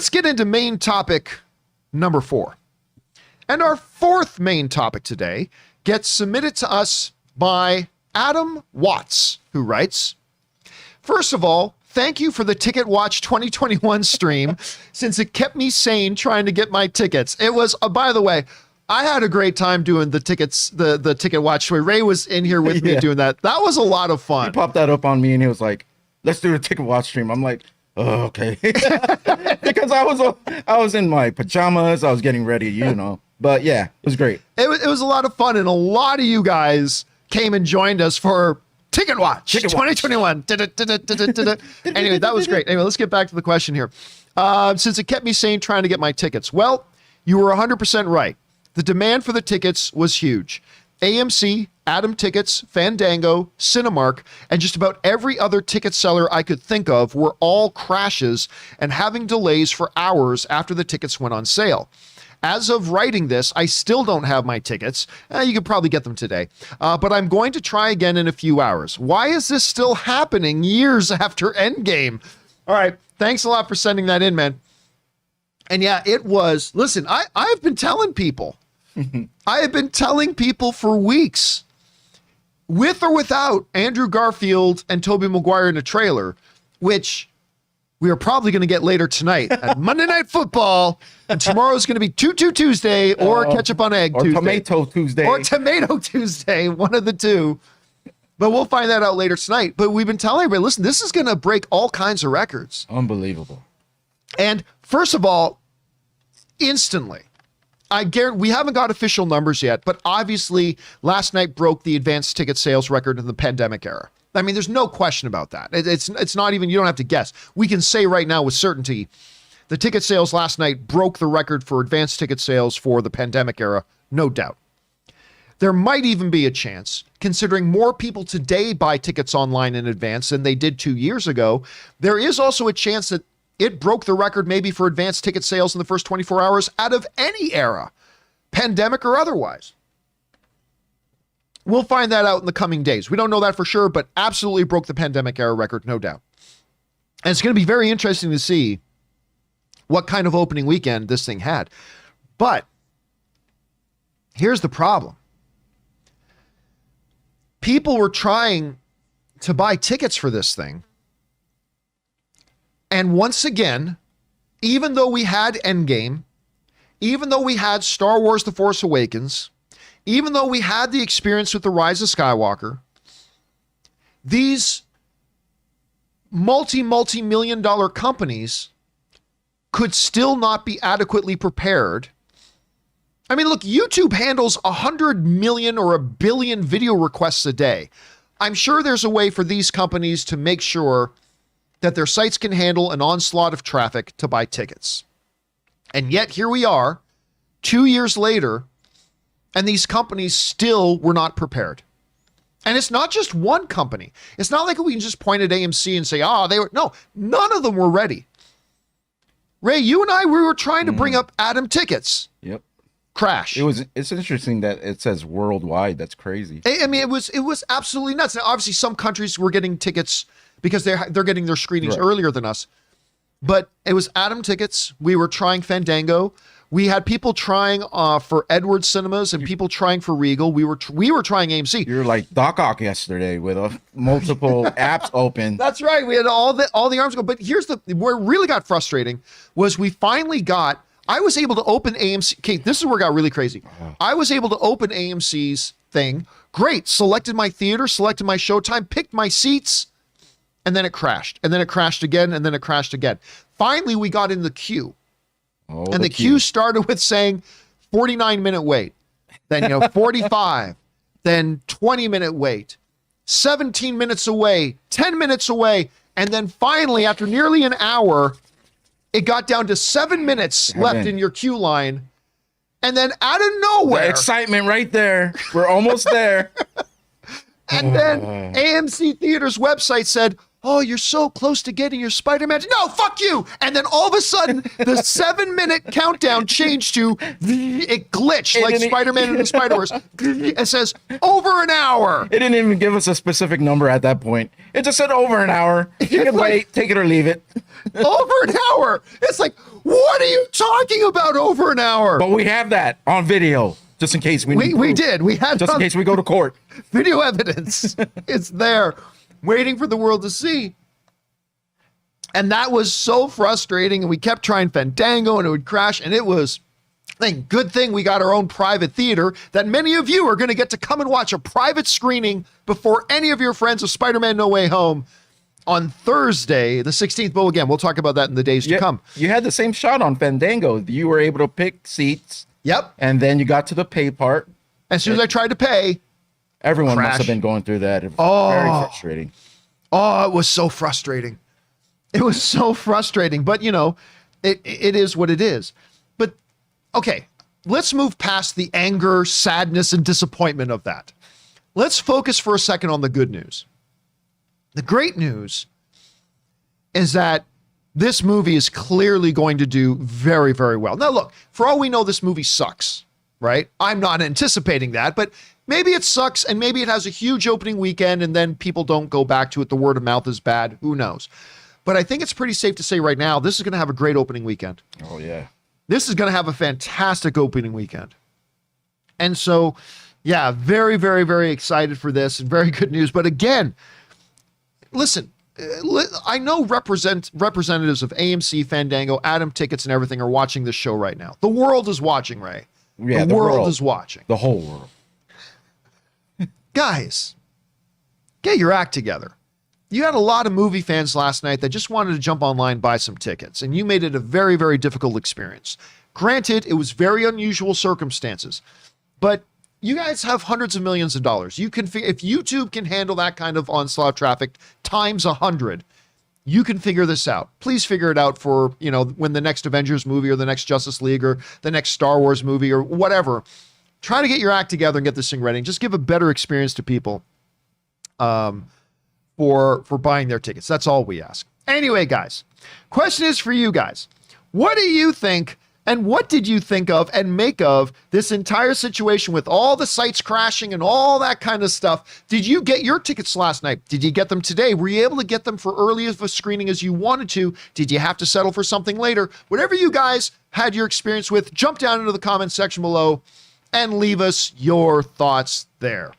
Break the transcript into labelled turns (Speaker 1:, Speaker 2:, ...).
Speaker 1: let's get into main topic number 4. And our 4th main topic today gets submitted to us by Adam Watts, who writes, first of all, thank you for the Ticket Watch 2021 stream, since it kept me sane trying to get my tickets. It was, by the way, I had a great time doing the tickets, the Ticket Watch. Ray was in here with me doing that. That was a lot of fun.
Speaker 2: He popped that up on me and he was like, let's do the Ticket Watch stream. I'm like, oh, okay. Because I was in my pajamas. I was getting ready, But yeah, it was great.
Speaker 1: It was a lot of fun, and a lot of you guys came and joined us for Ticket Watch 2021. Anyway, that was great. Anyway, let's get back to the question here. Since it kept me sane trying to get my tickets. Well, you were 100% right. The demand for the tickets was huge. AMC, Atom Tickets, Fandango, Cinemark, and just about every other ticket seller I could think of were all crashes and having delays for hours after the tickets went on sale. As of writing this, I still don't have my tickets. You could probably get them today, but I'm going to try again in a few hours. Why is this still happening years after Endgame? All right, thanks a lot for sending that in, man. And yeah, it was, listen, I've been telling people, I have been telling people for weeks, with or without Andrew Garfield and Tobey Maguire in a trailer, which we are probably going to get later tonight at Monday Night Football, and tomorrow is going to be Tutu Tuesday or Ketchup on Egg
Speaker 2: or
Speaker 1: Tuesday.
Speaker 2: Tomato Tuesday.
Speaker 1: Or Tomato Tuesday, one of the two. But we'll find that out later tonight. But we've been telling everybody, listen, this is going to break all kinds of records.
Speaker 2: Unbelievable.
Speaker 1: And first of all, instantly, I guarantee we haven't got official numbers yet, but obviously last night broke the advanced ticket sales record in the pandemic era. I mean, there's no question about that. It's not even, you don't have to guess. We can say right now with certainty, the ticket sales last night broke the record for advanced ticket sales for the pandemic era, no doubt. There might even be a chance, considering more people today buy tickets online in advance than they did 2 years ago, there is also a chance that it broke the record maybe for advanced ticket sales in the first 24 hours out of any era, pandemic or otherwise. We'll find that out in the coming days. We don't know that for sure, but absolutely broke the pandemic era record, no doubt. And it's going to be very interesting to see what kind of opening weekend this thing had. But here's the problem. People were trying to buy tickets for this thing. And once again, even though we had Endgame, even though we had Star Wars The Force Awakens, even though we had the experience with The Rise of Skywalker, these multi-million dollar companies could still not be adequately prepared. I mean, look, YouTube handles 100 million or 1 billion video requests a day. I'm sure there's a way for these companies to make sure that their sites can handle an onslaught of traffic to buy tickets. And yet here we are, 2 years later, and these companies still were not prepared. And it's not just one company. It's not like we can just point at AMC and say, they were, no, none of them were ready. Ray, you and I, we were trying to bring up Atom Tickets.
Speaker 2: Yep.
Speaker 1: Crash.
Speaker 2: It's interesting that it says worldwide. That's crazy.
Speaker 1: I mean, it was absolutely nuts. Now, obviously, some countries were getting tickets because they're getting their screenings earlier than us. But it was Atom Tickets. We were trying Fandango. We had people trying for Edwards Cinemas and people trying for Regal. We were trying AMC.
Speaker 2: You're like Doc Ock yesterday with multiple apps open.
Speaker 1: That's right. We had all the arms go. But here's where it really got frustrating was we finally got. I was able to open AMC. Okay, this is where it got really crazy. I was able to open AMC's thing. Great. Selected my theater. Selected my showtime. Picked my seats. And then it crashed. And then it crashed again. And then it crashed again. Finally, we got in the queue. And the queue started with saying 49-minute wait, then 45, then 20-minute wait, 17 minutes away, 10 minutes away, and then finally, after nearly an hour, it got down to 7 minutes left in your queue line. And then out of nowhere,
Speaker 2: the excitement right there. We're almost there.
Speaker 1: And then AMC Theater's website said, oh, you're so close to getting your Spider-Man. No, fuck you. And then all of a sudden, the 7-minute countdown changed to, it glitched like Spider-Man in the Spider-Verse. It says over an hour.
Speaker 2: It didn't even give us a specific number at that point. It just said over an hour. You can wait, take it or leave it.
Speaker 1: Over an hour. It's like, what are you talking about over an hour?
Speaker 2: But we have that on video, just in case
Speaker 1: we did. We had
Speaker 2: just in case we go to court.
Speaker 1: Video evidence. It's there, waiting for the world to see. And that was so frustrating. And we kept trying Fandango and it would crash. And it was, good thing we got our own private theater that many of you are going to get to come and watch a private screening before any of your friends of Spider-Man No Way Home on Thursday, the 16th. But again, we'll talk about that in the days to come.
Speaker 2: You had the same shot on Fandango. You were able to pick seats.
Speaker 1: Yep.
Speaker 2: And then you got to the pay part.
Speaker 1: As soon as I tried to pay,
Speaker 2: everyone
Speaker 1: crash.
Speaker 2: Must have been going through that. It was very frustrating.
Speaker 1: Oh, it was so frustrating. It was so frustrating. But, you know, it is what it is. But, okay, let's move past the anger, sadness, and disappointment of that. Let's focus for a second on the good news. The great news is that this movie is clearly going to do very, very well. Now, look, for all we know, this movie sucks, right? I'm not anticipating that, but maybe it sucks and maybe it has a huge opening weekend and then people don't go back to it. The word of mouth is bad. Who knows? But I think it's pretty safe to say right now, this is going to have a great opening weekend.
Speaker 2: Oh, yeah.
Speaker 1: This is going to have a fantastic opening weekend. And so, yeah, very, very, very excited for this and very good news. But again, listen, I know representatives of AMC, Fandango, Atom Tickets, and everything are watching this show right now. The world is watching, Ray.
Speaker 2: Yeah,
Speaker 1: the world is watching.
Speaker 2: The whole world.
Speaker 1: Guys, get your act together. You had a lot of movie fans last night that just wanted to jump online and buy some tickets, and you made it a very, very difficult experience. Granted, it was very unusual circumstances, but you guys have hundreds of millions of dollars. You can, if YouTube can handle that kind of onslaught traffic times 100, you can figure this out. Please figure it out for, you know, when the next Avengers movie or the next Justice League or the next Star Wars movie or whatever. Try to get your act together and get this thing ready and just give a better experience to people for buying their tickets. That's all we ask. Anyway, guys, question is for you guys. What do you think? And what did you think of and make of this entire situation with all the sites crashing and all that kind of stuff? Did you get your tickets last night? Did you get them today? Were you able to get them for early of a screening as you wanted to? Did you have to settle for something later? Whatever you guys had your experience with, jump down into the comments section below and leave us your thoughts there.